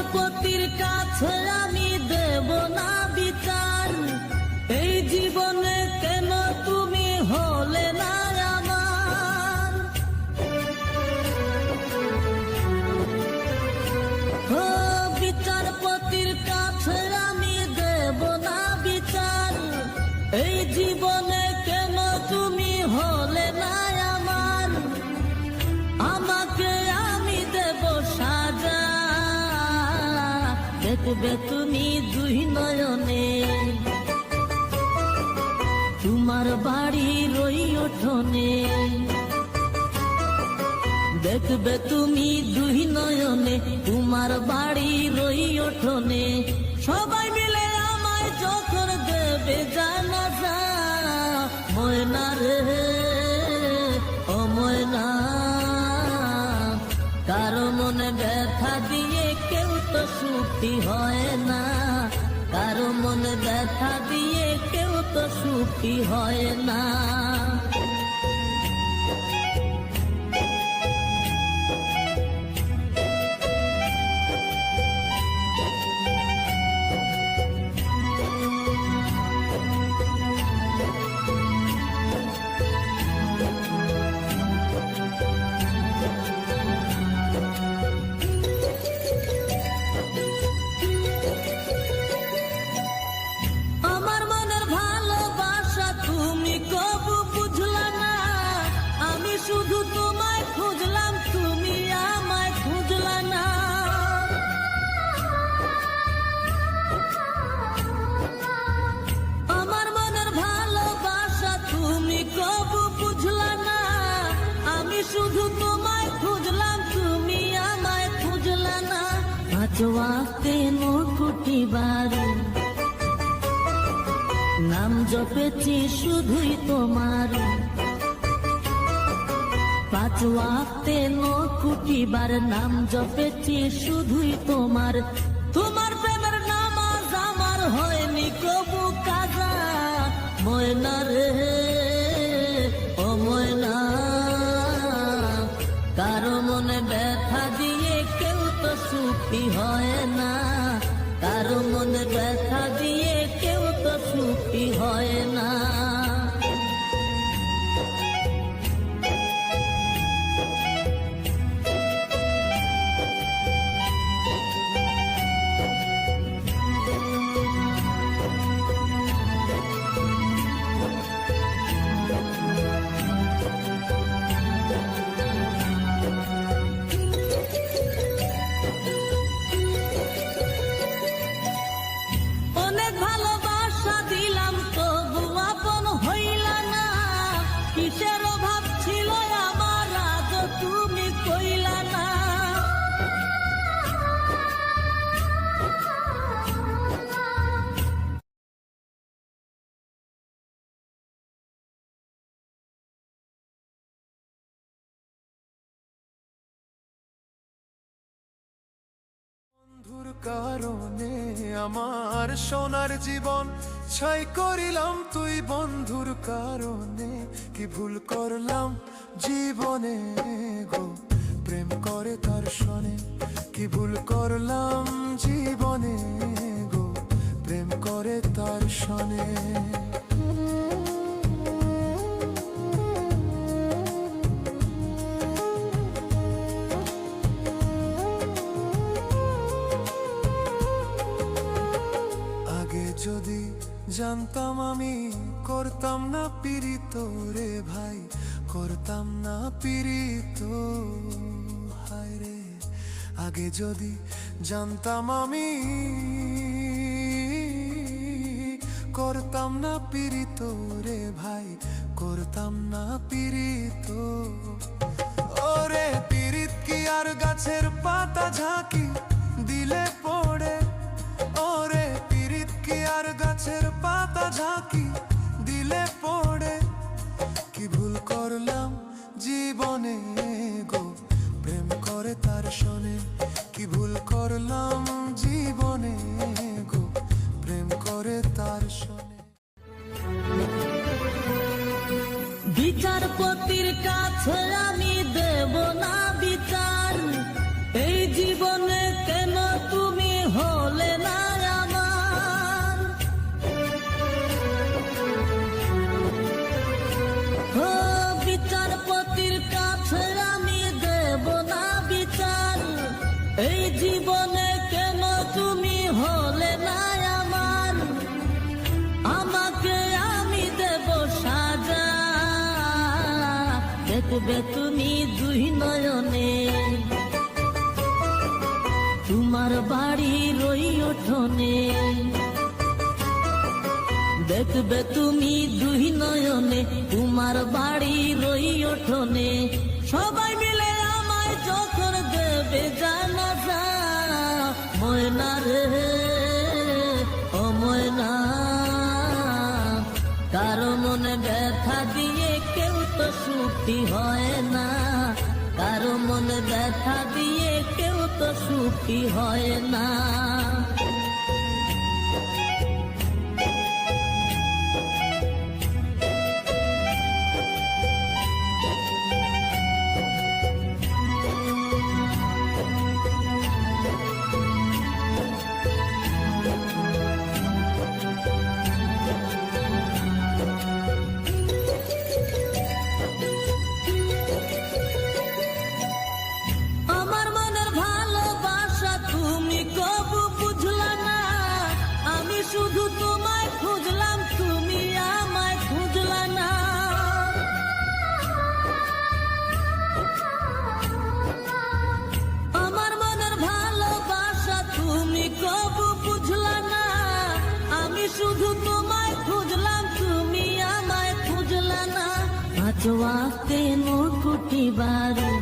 বিচারপতির কাছে আমি দেব না বিচার, এই জীবনে কেন তুমি হলে না আমার। ও বিচারপতির কাছে আমি দেব না বিচার, এই জীবনে কেন তুমি হলে না আমার। আমাকে আমি দেব সাজা, দেখবে তুমি দুই নয়নে, তোমার বাড়ির ওই উঠোনে। দেখবে তুমি দুই নয়নে, তোমার বাড়ির ওই উঠোনে। সবাই মিলে আমায় যখন দেবে জানাজা, ময়না রে ও ময়না, কারো মনে ব্যথা দিয়ে কেউ তো সুখী হয় না, কারো মনে ব্যথা দিয়ে কেউ তো সুখী হয় না। শুধু তোমায় খুঁজলাম, তুমি আমায় খুঁজলা না। আমার মনের ভালোবাসা তুমি কবু বুঝলা না, আমি শুধু তোমায় খুঁজলাম, তুমি আমায় খুঁজলা না। পাঁচ ওয়াক্তে কোটি বার নাম জপেছি শুধুই তোমার, পাঁচ ওয়াক্তে কোটি বার নাম জপেছি শুধুই তোমার। তোমার প্রেমের নামাজ আমার হয়নি কবু কাজা, ময়না রে ও ময়না, কারো মনে ব্যথা দিয়ে কেউ তো সুখী হয় না, কারো মনে ব্যথা দিয়ে কেউ তো সুখী হয় না। অনেক ভালোবাসা দিলাম তবু আপন হইলা না, কিসের অভাব ছিল আমার আজ তুমি কইলা না। বন্ধুর কারণে আমার সোনার জীবন ছাই করিলাম তুই, বন্ধুর কারণে কি ভুল করলাম জীবনে গো, প্রেম করে তার সনে কি ভুল করলাম জীবনে গো, প্রেম করে তার সনে। যদি জানতাম আমি করতাম না পীড়িত রে ভাই, করতাম না পীড়িত, হায় রে আগে যদি জানতাম আমি করতাম না পীড়িত রে ভাই, করতাম না পীড়িত। ওরে পীড়িত কি আর গাছের পাতা ঝাঁকি দিলে পড়ে, ওরে পীড়িত কি আর গাছের পাতা ঝাঁকি দিলে পড়ে, কি ভুল করলাম জীবনে গো, প্রেম করে তার সনে কি ভুল করলাম জীবনে গো, প্রেম করে তার সনে। বিচারপতির কাছে আমি দেব না বিচার, এই জীবনে কেন তুমি দেখবে তুমি দুই নয়নে, তোমার বাড়ির ওই উঠোনে। দেখবে তুমি দুই নয়নে, তোমার বাড়ির ওই উঠোনে। সবাই মিলে আমায় যখন দেবে জানাজা, ময়না রে ও ময়না, কারো মনে ব্যথা দিয়ে কেউ তো সুখী হয় না, কারো মনে ব্যথা দিয়ে কেউ তো সুখী হয় না। শুধু তোমায় খুঁজলাম, তুমি আমায় খুঁজলা না। আমার মনের ভালোবাসা তুমি কবু বুঝলা না, আমি শুধু তোমায় খুঁজলাম, তুমি আমায় খুঁজলা না। পাঁচ ওয়াক্তে মুকুটি বাড়ি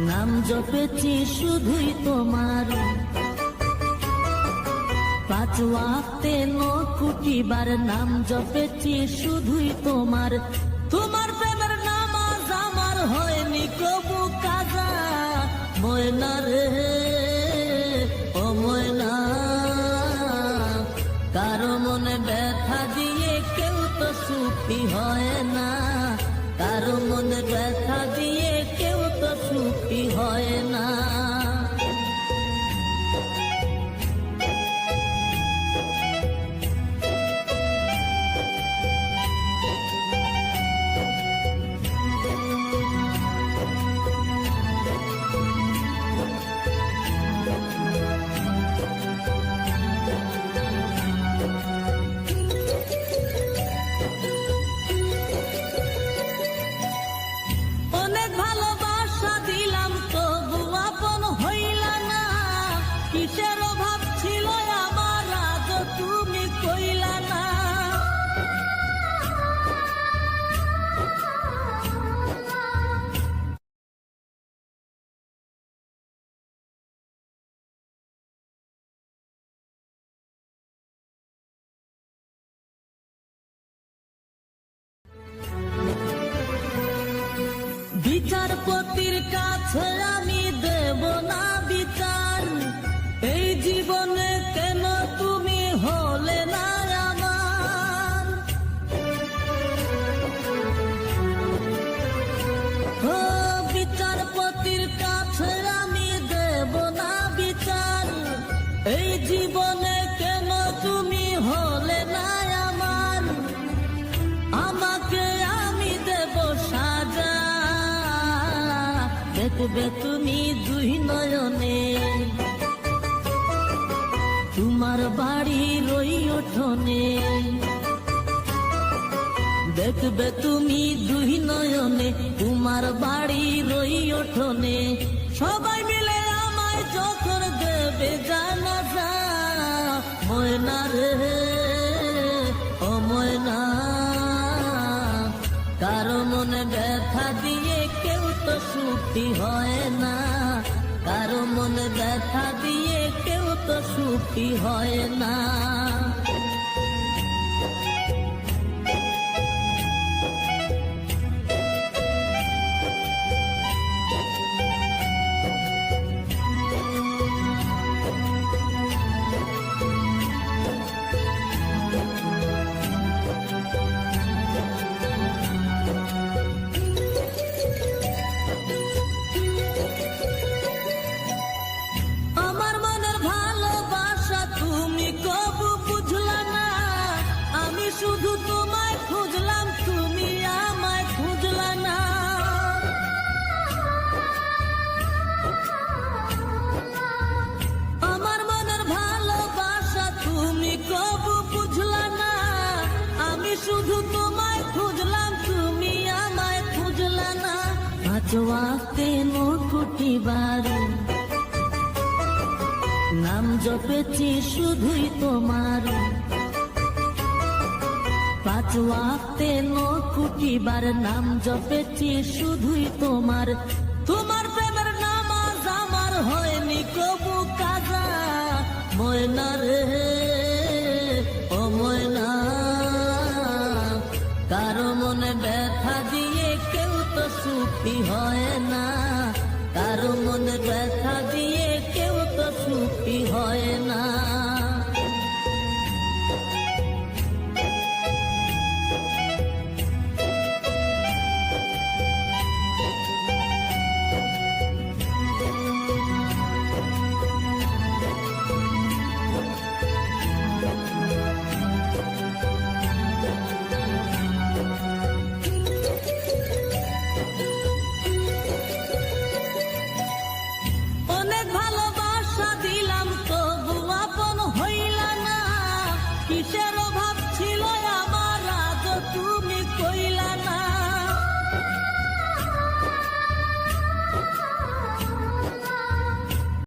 নাম জপেছি শুধুই তোমার, পাঁচ ওয়াক্তে নকুটিবার নাম জপেছি শুধুই তোমার। তোমার প্রেমের নামাজ আমার হয়নি কবু কাজা, ময়না রে ও ময়না, কারো মনে ব্যথা দিয়ে কেউ তো সুখী হয় না, কারো মনে ব্যথা দিয়ে কেউ তো সুখী হয় না। অনেক ভালোবাসা দিলাম তবু আপন হইলা না, কিসের অভাব ছিল আমার আজ তুমি কইলা না। বিচারপতির কাছে আমি দেব না বিচার, এই জীবনে কেন তুমি হলে না আমার। ও বিচারপতির কাছে আমি দেব না বিচার, এই জীবনে কেন তুমি হলে না আমার। আমাকে আমি দেব সাজা, দেখবে তুমি দুই নয়নে, তোমার বাড়ির ওই উঠোনে। দেখবে তুমি দুই নয়নে, তোমার বাড়ির ওই উঠোনে। সবাই মিলে আমায় যখন দেবে জানাজা, ময়না রে ও ময়না, কারো মনে ব্যথা দিয়ে কেউ তো সুখী হয় না, কারো মনে ব্যথা দিয়ে কেউ তো সুখী হয় না। আমার মনের ভালোবাসা তুমি কবু বুঝলা ওয়াক্তে নকুটি বাড়ি নাম জপেছি শুধুই তোমার, 5 ওয়াক্তে নকুটি বার নাম জপেছি শুধুই তোমার। তোমার প্রেমের নামাজ আমার হয়নি কবু কাজা, ময়না রে ও ময়না, কারো মনে ব্যথা দিয়ে কেউ তো সুখী হয় না, কারো মনে ব্যথা দিয়ে